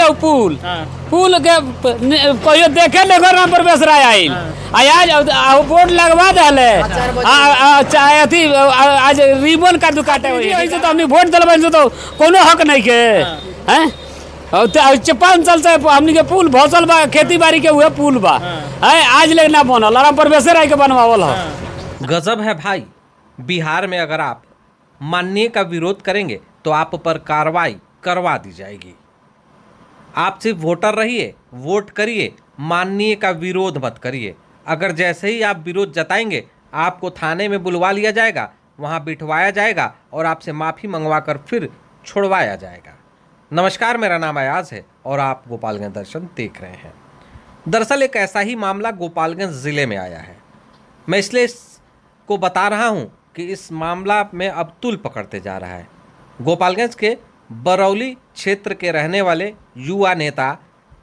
उ पुल पुल के कहियो देखे लेकर राम प्रवेश राय आइल आज बोर्ड लगवा दे अथी आज रिबन का दुकाटे तो हमने वोट दिलवा तो कोनो हक नहीं के हैं 5 साल से हमनी के पुल भौसल बा खेती बाड़ी के हुए पुल बा है आज लेकिन ना बनल राम प्रवेश राय के बनवावल है। गजब है भाई। बिहार में अगर आप माननीय का विरोध करेंगे तो आप पर कार्रवाई करवा दी जाएगी। आप सिर्फ वोटर रहिए, वोट करिए, माननीय का विरोध मत करिए। अगर जैसे ही आप विरोध जताएंगे आपको थाने में बुलवा लिया जाएगा, वहाँ बिठवाया जाएगा और आपसे माफ़ी मंगवा कर फिर छोड़वाया जाएगा। नमस्कार, मेरा नाम अयाज है और आप गोपालगंज दर्शन देख रहे हैं। दरअसल एक ऐसा ही मामला गोपालगंज ज़िले में आया है। मैं इसलिए इसको बता रहा हूँ कि इस मामला में अब तूल पकड़ते जा रहा है। गोपालगंज के बरौली क्षेत्र के रहने वाले युवा नेता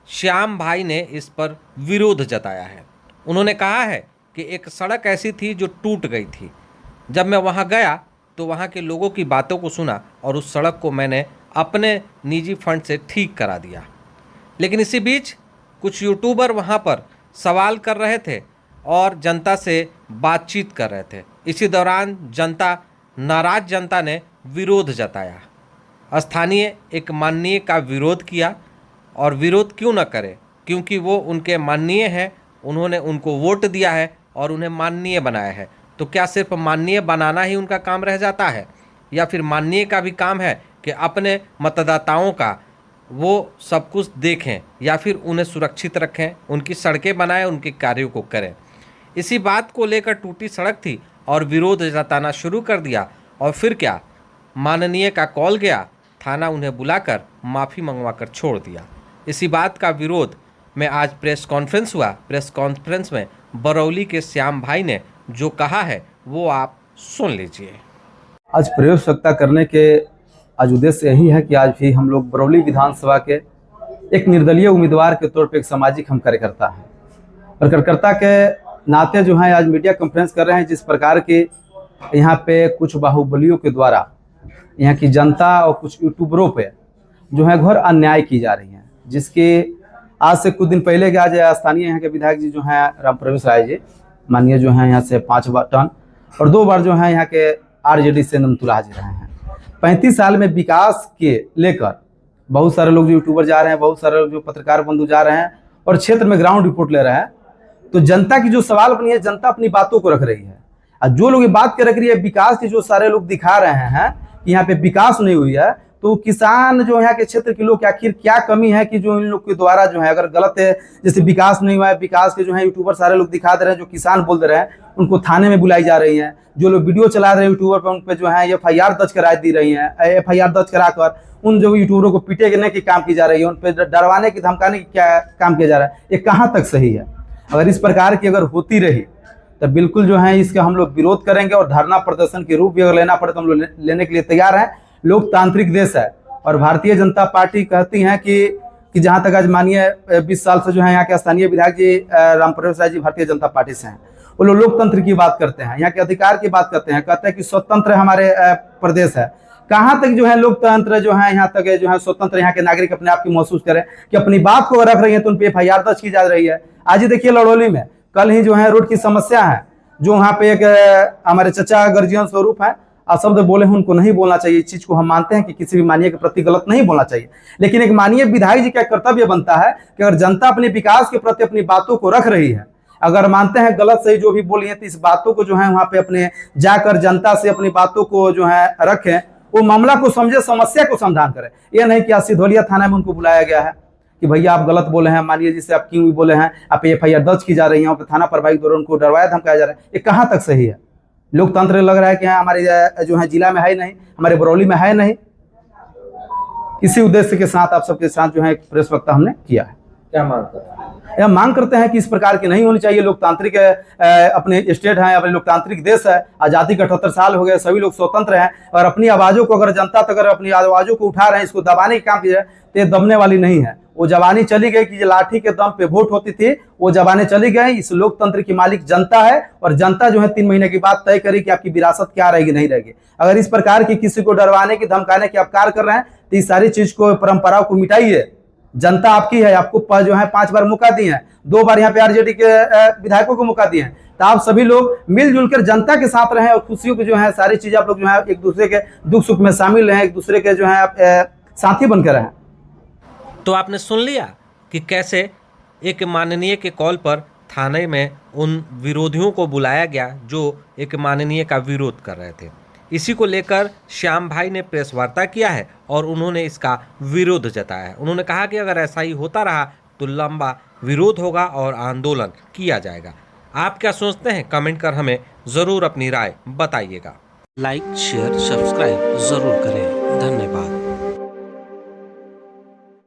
श्याम भाई ने इस पर विरोध जताया है। उन्होंने कहा है कि एक सड़क ऐसी थी जो टूट गई थी। जब मैं वहाँ गया तो वहाँ के लोगों की बातों को सुना और उस सड़क को मैंने अपने निजी फंड से ठीक करा दिया। लेकिन इसी बीच कुछ यूट्यूबर वहाँ पर सवाल कर रहे थे और जनता से बातचीत कर रहे थे। इसी दौरान नाराज जनता ने विरोध जताया। स्थानीय एक माननीय का विरोध किया और विरोध क्यों न करे, क्योंकि वो उनके माननीय हैं, उन्होंने उनको वोट दिया है और उन्हें माननीय बनाया है। तो क्या सिर्फ माननीय बनाना ही उनका काम रह जाता है, या फिर माननीय का भी काम है कि अपने मतदाताओं का वो सब कुछ देखें या फिर उन्हें सुरक्षित रखें, उनकी सड़कें बनाएं, उनके कार्यों को करें। इसी बात को लेकर टूटी सड़क थी और विरोध जताना शुरू कर दिया। और फिर क्या, माननीय का कॉल गया, थाना उन्हें बुलाकर माफ़ी मंगवाकर छोड़ दिया। इसी बात का विरोध में आज प्रेस कॉन्फ्रेंस हुआ। प्रेस कॉन्फ्रेंस में बरौली के श्याम भाई ने जो कहा है वो आप सुन लीजिए। आज प्रयोग सत्ता करने के आज उद्देश्य यही है कि आज भी हम लोग बरौली विधानसभा के एक निर्दलीय उम्मीदवार के तौर पे एक सामाजिक हम कार्यकर्ता हैं और कार्यकर्ता के नाते जो है आज मीडिया कॉन्फ्रेंस कर रहे हैं। जिस प्रकार के यहाँ पे कुछ बाहुबलियों के द्वारा यहाँ की जनता और कुछ यूट्यूबरों पे जो है घोर अन्याय की जा रही है, जिसके आज से कुछ दिन पहले के आज स्थानीय यहाँ के विधायक जी जो हैं राम प्रवेश राय जी माननीय जो हैं यहाँ से 5 टर्न और 2 बार जो है यहाँ के आरजेडी से नमतुला जी रहे हैं। 35 साल में विकास के लेकर बहुत सारे लोग जो यूट्यूबर जा रहे हैं, बहुत सारे लोग जो पत्रकार बंधु जा रहे हैं और क्षेत्र में ग्राउंड रिपोर्ट ले रहे हैं। तो जनता की जो सवाल बनी है, जनता अपनी बातों को रख रही है और जो लोग ये बात कर रख रही है विकास की, जो सारे लोग दिखा रहे हैं कि यहाँ पे विकास नहीं हुई है, तो किसान जो यहाँ के क्षेत्र के लोग आखिर क्या कमी है कि जो इन लोग के द्वारा जो है अगर गलत है, जैसे विकास नहीं हुआ है, विकास के जो है यूट्यूबर सारे लोग दिखा दे रहे हैं, जो किसान बोल दे रहे हैं उनको थाने में बुलाई जा रही है। जो लोग वीडियो चला रहे हैं यूट्यूबर पर उन पर जो है FIR दर्ज करा दी रही है। FIR दर्ज कराकर उन जो यूट्यूबरों को पीटे की काम की जा रही है, उन पर डरवाने की धमकाने की क्या काम किया जा रहा है, ये कहाँ तक सही है। अगर इस प्रकार की अगर होती रही तो बिल्कुल जो है इसका हम लोग विरोध करेंगे और धरना प्रदर्शन के रूप भी अगर लेना पड़े तो हम लोग लेने के लिए तैयार हैं। लोकतांत्रिक देश है और भारतीय जनता पार्टी कहती है कि जहाँ तक आज मानिए 20 साल से जो है यहाँ के स्थानीय विधायक जी राम प्रवेश राय जी भारतीय जनता पार्टी से हैं, वो लोग लोकतंत्र की बात करते हैं, यहाँ के अधिकार की बात करते हैं, कहते हैं कि स्वतंत्र हमारे प्रदेश है। कहाँ तक जो है लोकतंत्र जो है यहाँ तक जो है स्वतंत्र यहाँ के नागरिक अपने आप की महसूस करें कि अपनी बात को रख रही है तो उन पर FIR दर्ज की जा रही है। आज ही देखिए लड़ौली में कल ही जो है रोड की समस्या है, जो वहाँ पे एक हमारे चचा गर्जियन स्वरूप है शब्द बोले हैं, उनको नहीं बोलना चाहिए। इस चीज को हम मानते हैं कि किसी भी माननीय के प्रति गलत नहीं बोलना चाहिए, लेकिन एक माननीय विधायक जी का कर्तव्य बनता है कि अगर जनता अपने विकास के प्रति अपनी बातों को रख रही है, अगर मानते हैं गलत सही जो भी बोली है, तो इस बातों को जो है वहाँ पे अपने जाकर जनता से अपनी बातों को जो है रखें, वो मामला को समझे, समस्या को समाधान करें। यह नहीं कि आज सिधौलिया थाना में उनको बुलाया गया है कि भैया आप गलत बोले हैं, मानिए जिससे आप क्यों बोले हैं, आप FIR दर्ज की जा रही है, थाना प्रभारी द्वारा उनको डरवाया धमकाया जा रहा है। ये कहाँ तक सही है। लोकतंत्र लग रहा है कि हमारे जो है जिला में है नहीं, हमारे बरौली में है नहीं। इसी उद्देश्य के साथ आप सबके साथ जो है प्रेस वक्ता हमने किया है। क्या मांग करते हैं? यह मांग करते हैं कि इस प्रकार की नहीं होनी चाहिए। लोकतांत्रिक अपने स्टेट है, अपने लोकतांत्रिक देश है, आज़ादी के 78 साल हो गए, सभी लोग स्वतंत्र हैं और अपनी आवाज़ों को अगर जनता तक अगर अपनी आवाज़ों को उठा रहे हैं, इसको दबाने का काम किया जाए तो ये दबने वाली नहीं है। वो जवानी चली गई कि लाठी के दम पे वोट होती थी, वो जवानी चली गई। इस लोकतंत्र की मालिक जनता है और जनता जो है 3 महीने की बात तय करी कि आपकी विरासत क्या रहेगी नहीं रहेगी। अगर इस प्रकार की किसी को डरवाने की धमकाने के आप कार्य कर रहे हैं तो इस सारी चीज को परंपराओं को मिटाइए, जनता आपकी है, आपको जो है 5 बार मौका दिए हैं, 2 बार यहाँ पे आरजेडी के विधायकों को मौका दिए हैं। तो आप सभी लोग मिलजुल कर जनता के साथ रहें और खुशियों की जो है सारी चीजें आप लोग जो है एक दूसरे के दुख सुख में शामिल रहें, एक दूसरे के जो है साथी बनकर रहें। तो आपने सुन लिया कि कैसे एक माननीय के कॉल पर थाने में उन विरोधियों को बुलाया गया जो एक माननीय का विरोध कर रहे थे। इसी को लेकर श्याम भाई ने प्रेस वार्ता किया है और उन्होंने इसका विरोध जताया है। उन्होंने कहा कि अगर ऐसा ही होता रहा तो लंबा विरोध होगा और आंदोलन किया जाएगा। आप क्या सोचते हैं? कमेंट कर हमें ज़रूर अपनी राय बताइएगा। लाइक शेयर सब्सक्राइब ज़रूर करें। धन्यवाद।